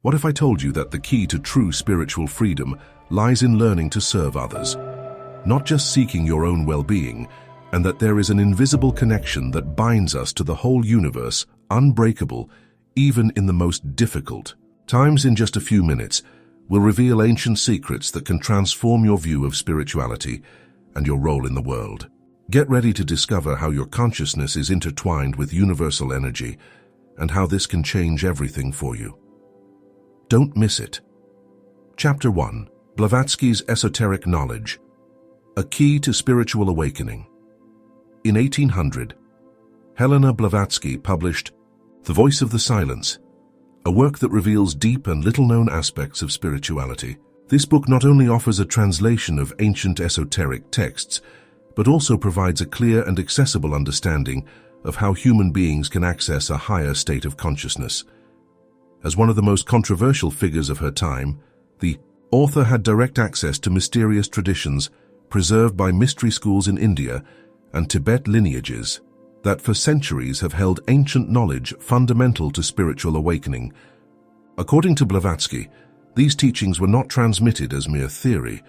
What if I told you that the key to true spiritual freedom lies in learning to serve others, not just seeking your own well-being, and that there is an invisible connection that binds us to the whole universe, unbreakable, even in the most difficult times? In just a few minutes, we'll reveal ancient secrets that can transform your view of spirituality and your role in the world. Get ready to discover how your consciousness is intertwined with universal energy and how this can change everything for you. Don't miss it. Chapter 1. Blavatsky's Esoteric Knowledge. A Key to Spiritual Awakening. In 1800, Helena Blavatsky published The Voice of the Silence, a work that reveals deep and little-known aspects of spirituality. This book not only offers a translation of ancient esoteric texts, but also provides a clear and accessible understanding of how human beings can access a higher state of consciousness. As one of the most controversial figures of her time, the author had direct access to mysterious traditions preserved by mystery schools in India and Tibet lineages that for centuries have held ancient knowledge fundamental to spiritual awakening. According to Blavatsky, these teachings were not transmitted as mere theory,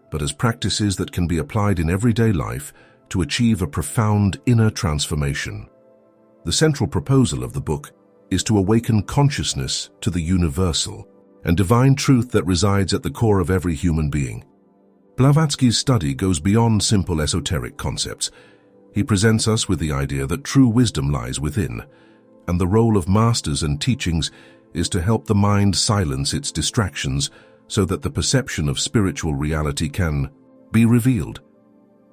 but as practices that can be applied in everyday life to achieve a profound inner transformation. The central proposal of the book is to awaken consciousness to the universal and divine truth that resides at the core of every human being. Blavatsky's study goes beyond simple esoteric concepts. He presents us with the idea that true wisdom lies within, and the role of masters and teachings is to help the mind silence its distractions so that the perception of spiritual reality can be revealed.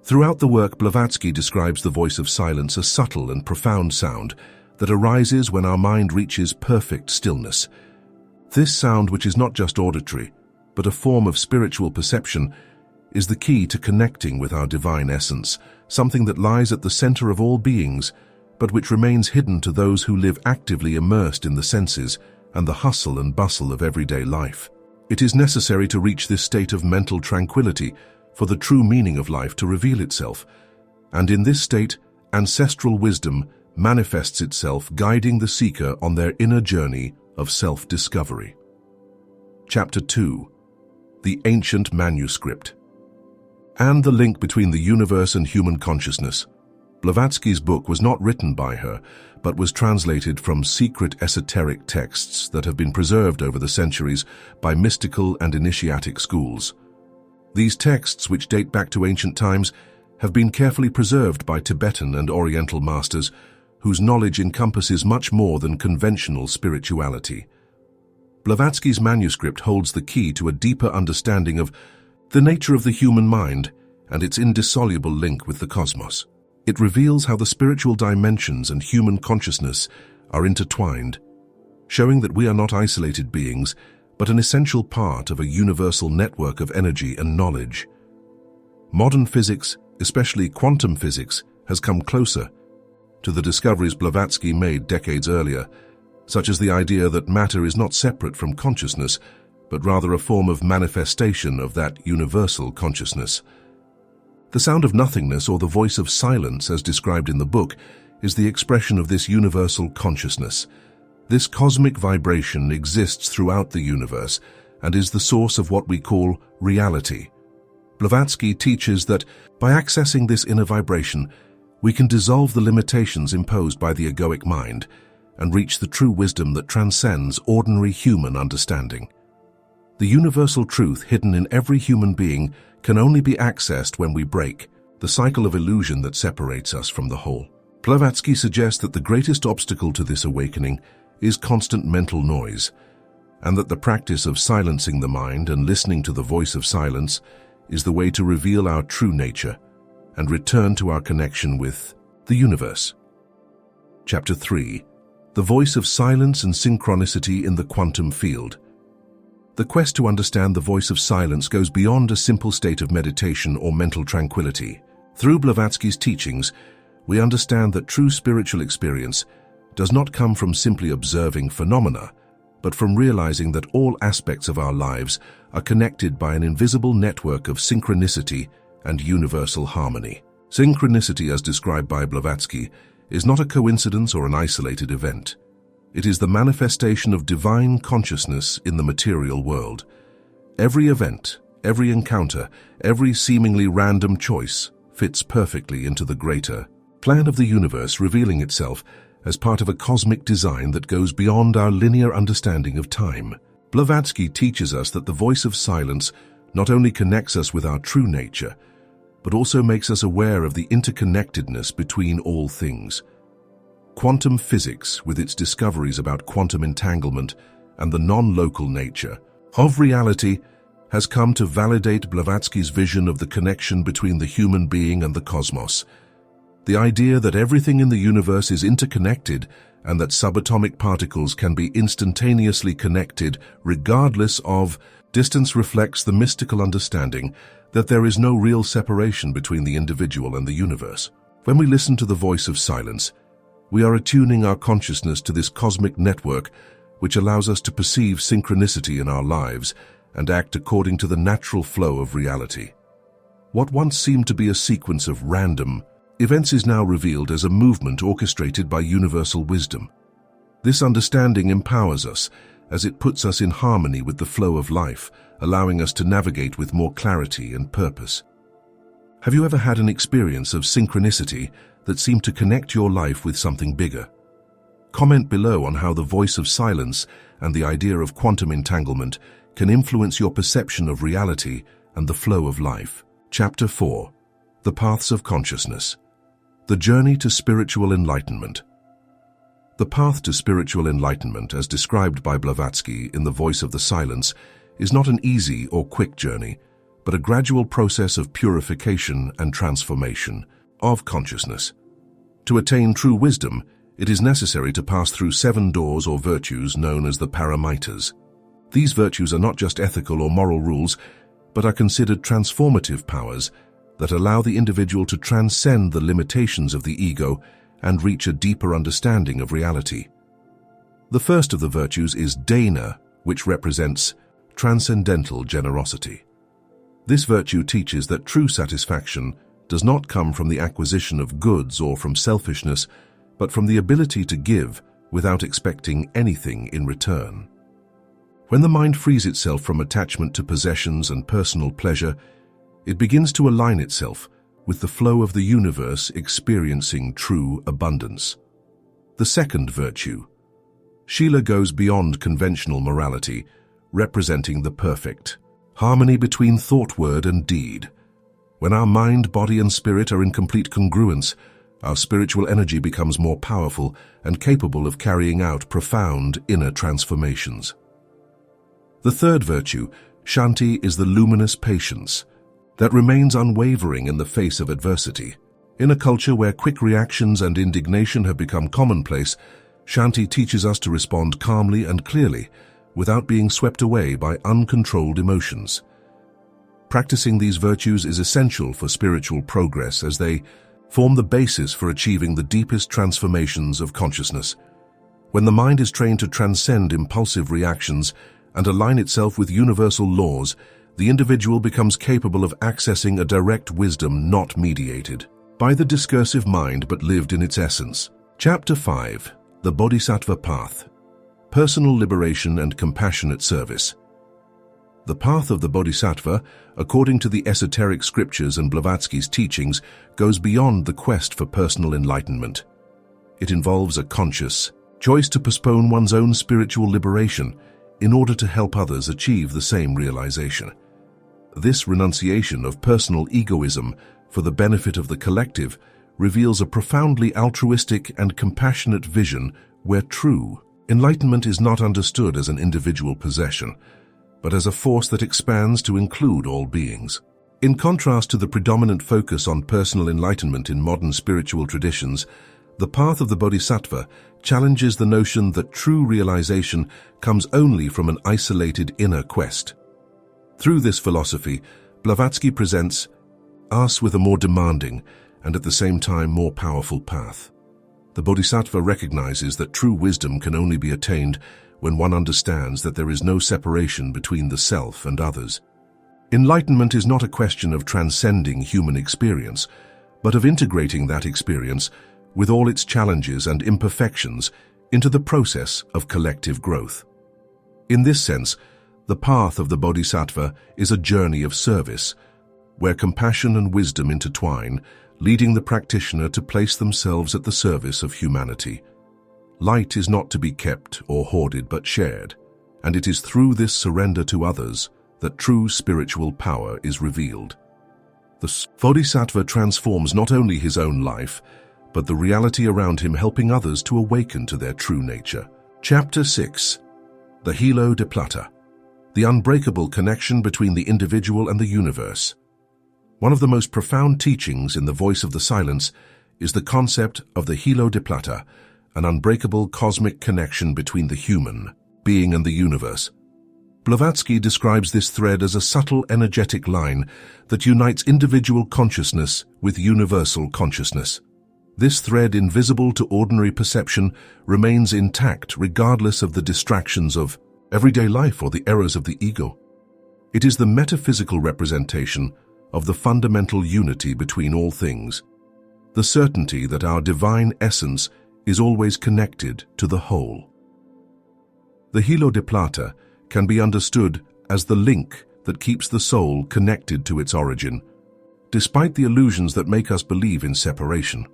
Throughout the work, Blavatsky describes the voice of silence as subtle and profound sound that arises when our mind reaches perfect stillness. This sound, which is not just auditory, but a form of spiritual perception, is the key to connecting with our divine essence, something that lies at the center of all beings, but which remains hidden to those who live actively immersed in the senses and the hustle and bustle of everyday life. It is necessary to reach this state of mental tranquility for the true meaning of life to reveal itself, and in this state, ancestral wisdom manifests itself, guiding the seeker on their inner journey of self-discovery. Chapter 2. The Ancient Manuscript. And the link between the universe and human consciousness. Blavatsky's book was not written by her, but was translated from secret esoteric texts that have been preserved over the centuries by mystical and initiatic schools. These texts, which date back to ancient times, have been carefully preserved by Tibetan and Oriental masters, whose knowledge encompasses much more than conventional spirituality. Blavatsky's manuscript holds the key to a deeper understanding of the nature of the human mind and its indissoluble link with the cosmos. It reveals how the spiritual dimensions and human consciousness are intertwined, showing that we are not isolated beings, but an essential part of a universal network of energy and knowledge. Modern physics, especially quantum physics, has come closer to the discoveries Blavatsky made decades earlier, such as the idea that matter is not separate from consciousness, but rather a form of manifestation of that universal consciousness. The sound of nothingness, or the voice of silence as described in the book, is the expression of this universal consciousness. This cosmic vibration exists throughout the universe and is the source of what we call reality. Blavatsky teaches that by accessing this inner vibration, we can dissolve the limitations imposed by the egoic mind and reach the true wisdom that transcends ordinary human understanding. The universal truth hidden in every human being can only be accessed when we break the cycle of illusion that separates us from the whole. Blavatsky suggests that the greatest obstacle to this awakening is constant mental noise, and that the practice of silencing the mind and listening to the voice of silence is the way to reveal our true nature and return to our connection with the universe. Chapter 3. The Voice of Silence and Synchronicity in the Quantum Field. The quest to understand the voice of silence goes beyond a simple state of meditation or mental tranquility. Through Blavatsky's teachings, we understand that true spiritual experience does not come from simply observing phenomena, but from realizing that all aspects of our lives are connected by an invisible network of synchronicity and universal harmony. Synchronicity, as described by Blavatsky, is not a coincidence or an isolated event. It is the manifestation of divine consciousness in the material world. Every event, every encounter, every seemingly random choice fits perfectly into the greater plan of the universe, revealing itself as part of a cosmic design that goes beyond our linear understanding of time. Blavatsky teaches us that the voice of silence not only connects us with our true nature, but also makes us aware of the interconnectedness between all things. Quantum physics, with its discoveries about quantum entanglement and the non-local nature of reality, has come to validate Blavatsky's vision of the connection between the human being and the cosmos. The idea that everything in the universe is interconnected and that subatomic particles can be instantaneously connected regardless of distance reflects the mystical understanding that there is no real separation between the individual and the universe. When we listen to the voice of silence, we are attuning our consciousness to this cosmic network which allows us to perceive synchronicity in our lives and act according to the natural flow of reality. What once seemed to be a sequence of random events is now revealed as a movement orchestrated by universal wisdom. This understanding empowers us as it puts us in harmony with the flow of life, allowing us to navigate with more clarity and purpose. Have you ever had an experience of synchronicity that seemed to connect your life with something bigger? Comment below on how the voice of silence and the idea of quantum entanglement can influence your perception of reality and the flow of life. Chapter 4. The Paths of Consciousness. The Journey to Spiritual Enlightenment. The path to spiritual enlightenment, as described by Blavatsky in The Voice of the Silence, is not an easy or quick journey, but a gradual process of purification and transformation of consciousness. To attain true wisdom, it is necessary to pass through 7 doors or virtues known as the paramitas. These virtues are not just ethical or moral rules, but are considered transformative powers that allow the individual to transcend the limitations of the ego and reach a deeper understanding of reality. The first of the virtues is dana, which represents transcendental generosity. This virtue teaches that true satisfaction does not come from the acquisition of goods or from selfishness, but from the ability to give without expecting anything in return. When the mind frees itself from attachment to possessions and personal pleasure, it begins to align itself with the flow of the universe, experiencing true abundance. The second virtue, Shila, goes beyond conventional morality, representing the perfect harmony between thought, word, and deed. When our mind, body, and spirit are in complete congruence, our spiritual energy becomes more powerful and capable of carrying out profound inner transformations. The third virtue, Shanti, is the luminous patience that remains unwavering in the face of adversity. In a culture where quick reactions and indignation have become commonplace, Shanti teaches us to respond calmly and clearly, without being swept away by uncontrolled emotions. Practicing these virtues is essential for spiritual progress as they form the basis for achieving the deepest transformations of consciousness. When the mind is trained to transcend impulsive reactions and align itself with universal laws, the individual becomes capable of accessing a direct wisdom not mediated by the discursive mind but lived in its essence. Chapter 5. The Bodhisattva Path. Personal Liberation and Compassionate Service. The path of the Bodhisattva, according to the esoteric scriptures and Blavatsky's teachings, goes beyond the quest for personal enlightenment. It involves a conscious choice to postpone one's own spiritual liberation in order to help others achieve the same realization. This renunciation of personal egoism for the benefit of the collective reveals a profoundly altruistic and compassionate vision where true enlightenment is not understood as an individual possession, but as a force that expands to include all beings. In contrast to the predominant focus on personal enlightenment in modern spiritual traditions, the path of the Bodhisattva challenges the notion that true realization comes only from an isolated inner quest. Through this philosophy, Blavatsky presents us with a more demanding and at the same time more powerful path. The Bodhisattva recognizes that true wisdom can only be attained when one understands that there is no separation between the self and others. Enlightenment is not a question of transcending human experience, but of integrating that experience, with all its challenges and imperfections, into the process of collective growth. In this sense, the path of the Bodhisattva is a journey of service, where compassion and wisdom intertwine, leading the practitioner to place themselves at the service of humanity. Light is not to be kept or hoarded but shared, and it is through this surrender to others that true spiritual power is revealed. The Bodhisattva transforms not only his own life, but the reality around him, helping others to awaken to their true nature. Chapter 6. The Hilo de Plata. The unbreakable connection between the individual and the universe. One of the most profound teachings in The Voice of the Silence is the concept of the Hilo de Plata, an unbreakable cosmic connection between the human being and the universe. Blavatsky describes this thread as a subtle energetic line that unites individual consciousness with universal consciousness. This thread, invisible to ordinary perception, remains intact regardless of the distractions of everyday life or the errors of the ego. It is the metaphysical representation of the fundamental unity between all things, the certainty that our divine essence is always connected to the whole. The Hilo de Plata can be understood as the link that keeps the soul connected to its origin, despite the illusions that make us believe in separation.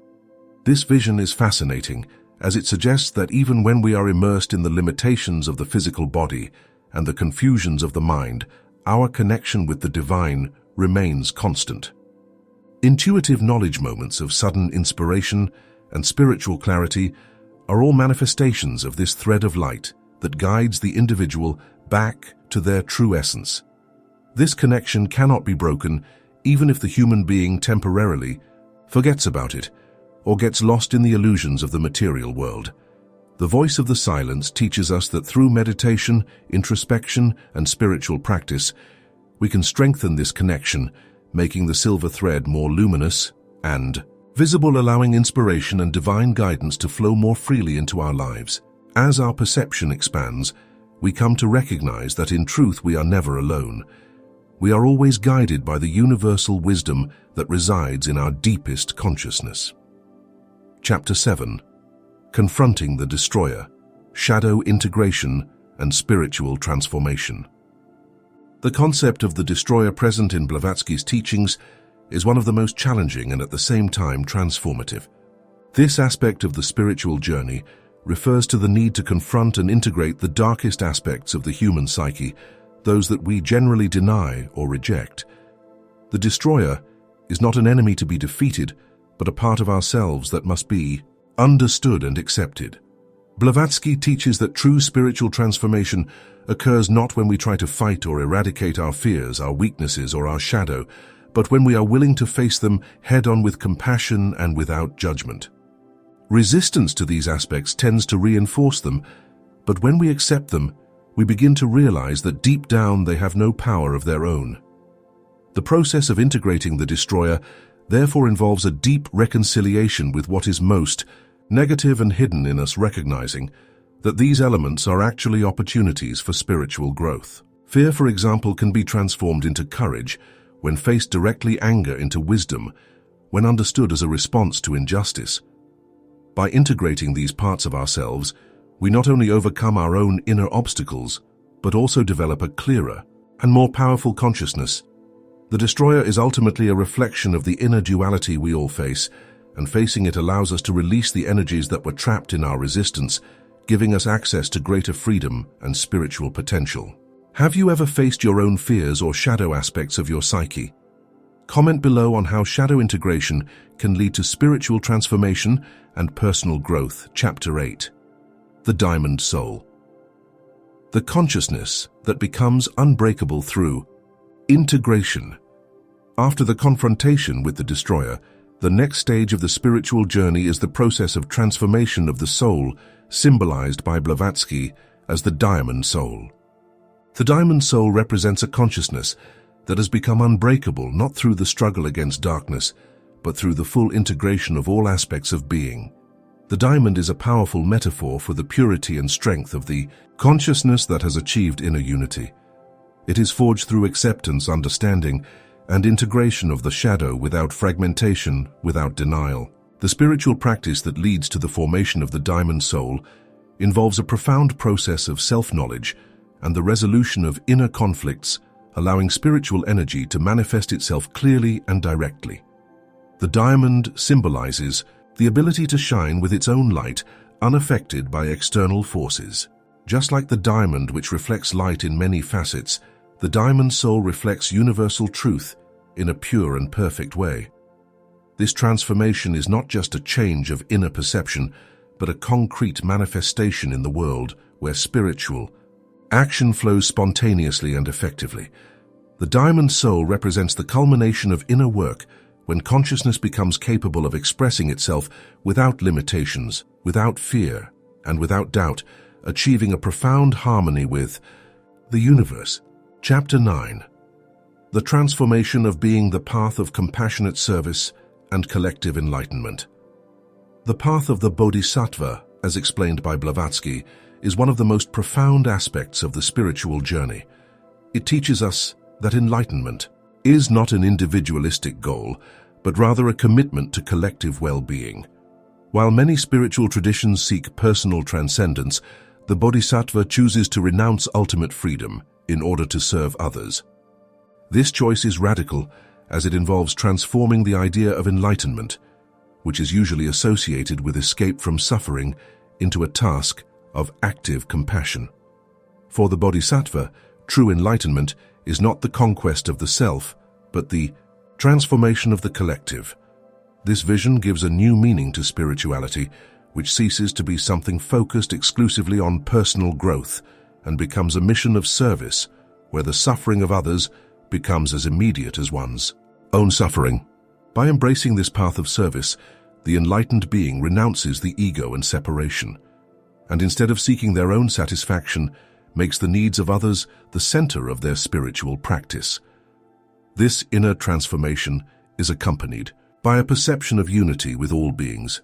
This vision is fascinating, as it suggests that even when we are immersed in the limitations of the physical body and the confusions of the mind, our connection with the divine remains constant. Intuitive knowledge moments of sudden inspiration and spiritual clarity are all manifestations of this thread of light that guides the individual back to their true essence. This connection cannot be broken even if the human being temporarily forgets about it or gets lost in the illusions of the material world. The Voice of the Silence teaches us that through meditation, introspection, and spiritual practice, we can strengthen this connection, making the silver thread more luminous and visible, allowing inspiration and divine guidance to flow more freely into our lives. As our perception expands, we come to recognize that in truth we are never alone. We are always guided by the universal wisdom that resides in our deepest consciousness. Chapter 7. Confronting the Destroyer, Shadow Integration and Spiritual Transformation. The concept of the Destroyer present in Blavatsky's teachings is one of the most challenging and at the same time transformative. This aspect of the spiritual journey refers to the need to confront and integrate the darkest aspects of the human psyche, those that we generally deny or reject. The Destroyer is not an enemy to be defeated, but a part of ourselves that must be understood and accepted. Blavatsky teaches that true spiritual transformation occurs not when we try to fight or eradicate our fears, our weaknesses, or our shadow, but when we are willing to face them head-on with compassion and without judgment. Resistance to these aspects tends to reinforce them, but when we accept them, we begin to realize that deep down they have no power of their own. The process of integrating the Destroyer therefore involves a deep reconciliation with what is most negative and hidden in us, recognizing that these elements are actually opportunities for spiritual growth. Fear, for example, can be transformed into courage when faced directly, anger into wisdom when understood as a response to injustice. By integrating these parts of ourselves, we not only overcome our own inner obstacles, but also develop a clearer and more powerful consciousness. The Destroyer is ultimately a reflection of the inner duality we all face, and facing it allows us to release the energies that were trapped in our resistance, giving us access to greater freedom and spiritual potential. Have you ever faced your own fears or shadow aspects of your psyche? Comment below on how shadow integration can lead to spiritual transformation and personal growth. Chapter 8. The Diamond Soul. The consciousness that becomes unbreakable through integration. After the confrontation with the Destroyer, the next stage of the spiritual journey is the process of transformation of the soul, symbolized by Blavatsky as the Diamond Soul. The Diamond Soul represents a consciousness that has become unbreakable not through the struggle against darkness, but through the full integration of all aspects of being. The diamond is a powerful metaphor for the purity and strength of the consciousness that has achieved inner unity. It is forged through acceptance, understanding, and integration of the shadow without fragmentation, without denial. The spiritual practice that leads to the formation of the diamond soul involves a profound process of self-knowledge and the resolution of inner conflicts, allowing spiritual energy to manifest itself clearly and directly. The diamond symbolizes the ability to shine with its own light, unaffected by external forces. Just like the diamond, which reflects light in many facets, the diamond soul reflects universal truth in a pure and perfect way. This transformation is not just a change of inner perception, but a concrete manifestation in the world where spiritual action flows spontaneously and effectively. The diamond soul represents the culmination of inner work, when consciousness becomes capable of expressing itself without limitations, without fear, and without doubt, achieving a profound harmony with the universe. Chapter 9. The transformation of being, the path of compassionate service and collective enlightenment. The path of the Bodhisattva, as explained by Blavatsky, is one of the most profound aspects of the spiritual journey. It teaches us that enlightenment is not an individualistic goal, but rather a commitment to collective well-being. While many spiritual traditions seek personal transcendence, the Bodhisattva chooses to renounce ultimate freedom in order to serve others. This choice is radical, as it involves transforming the idea of enlightenment, which is usually associated with escape from suffering, into a task of active compassion. For the Bodhisattva, true enlightenment is not the conquest of the self, but the transformation of the collective. This vision gives a new meaning to spirituality, which ceases to be something focused exclusively on personal growth and becomes a mission of service, where the suffering of others becomes as immediate as one's own suffering. By embracing this path of service, the enlightened being renounces the ego and separation, and instead of seeking their own satisfaction, makes the needs of others the center of their spiritual practice. This inner transformation is accompanied by a perception of unity with all beings,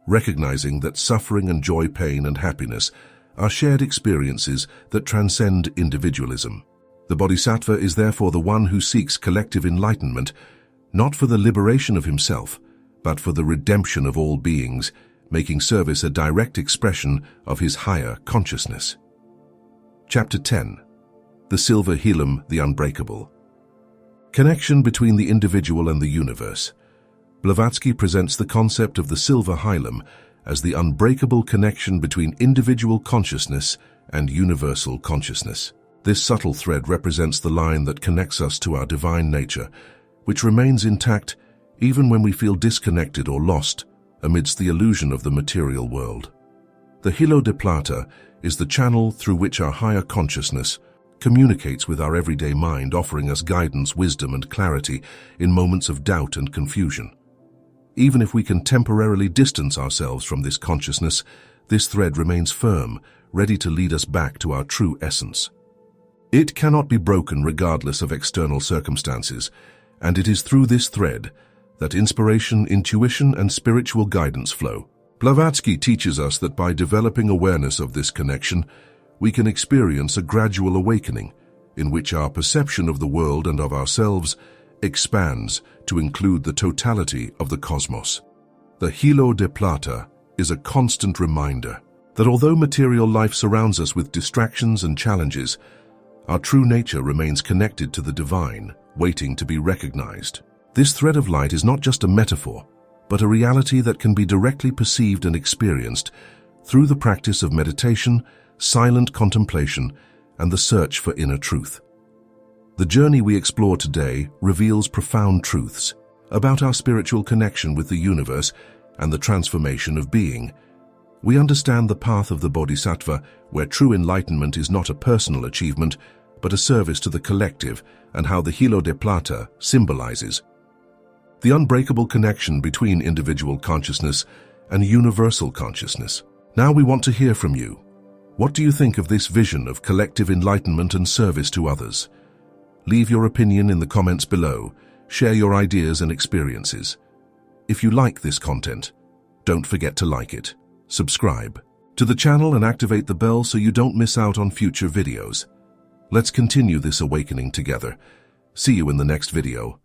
recognizing that suffering and joy, pain and happiness are shared experiences that transcend individualism. The Bodhisattva is therefore the one who seeks collective enlightenment, not for the liberation of himself, but for the redemption of all beings, making service a direct expression of his higher consciousness. Chapter 10. The Silver Hilum, the Unbreakable. Connection between the individual and the universe. Blavatsky presents the concept of the silver hilum as the unbreakable connection between individual consciousness and universal consciousness. This subtle thread represents the line that connects us to our divine nature, which remains intact even when we feel disconnected or lost amidst the illusion of the material world. The Hilo de Plata is the channel through which our higher consciousness communicates with our everyday mind, offering us guidance, wisdom, and clarity in moments of doubt and confusion. Even if we can temporarily distance ourselves from this consciousness, this thread remains firm, ready to lead us back to our true essence. It cannot be broken regardless of external circumstances, and it is through this thread that inspiration, intuition, and spiritual guidance flow. Blavatsky teaches us that by developing awareness of this connection, we can experience a gradual awakening in which our perception of the world and of ourselves expands to include the totality of the cosmos. The Hilo de Plata is a constant reminder that although material life surrounds us with distractions and challenges, our true nature remains connected to the divine, waiting to be recognized. This thread of light is not just a metaphor, but a reality that can be directly perceived and experienced through the practice of meditation, silent contemplation, and the search for inner truth. The journey we explore today reveals profound truths about our spiritual connection with the universe and the transformation of being. We understand the path of the Bodhisattva, where true enlightenment is not a personal achievement, but a service to the collective, and how the Hilo de Plata symbolizes the unbreakable connection between individual consciousness and universal consciousness. Now we want to hear from you. What do you think of this vision of collective enlightenment and service to others? Leave your opinion in the comments below. Share your ideas and experiences. If you like this content, don't forget to like it, subscribe to the channel and activate the bell so you don't miss out on future videos. Let's continue this awakening together. See you in the next video.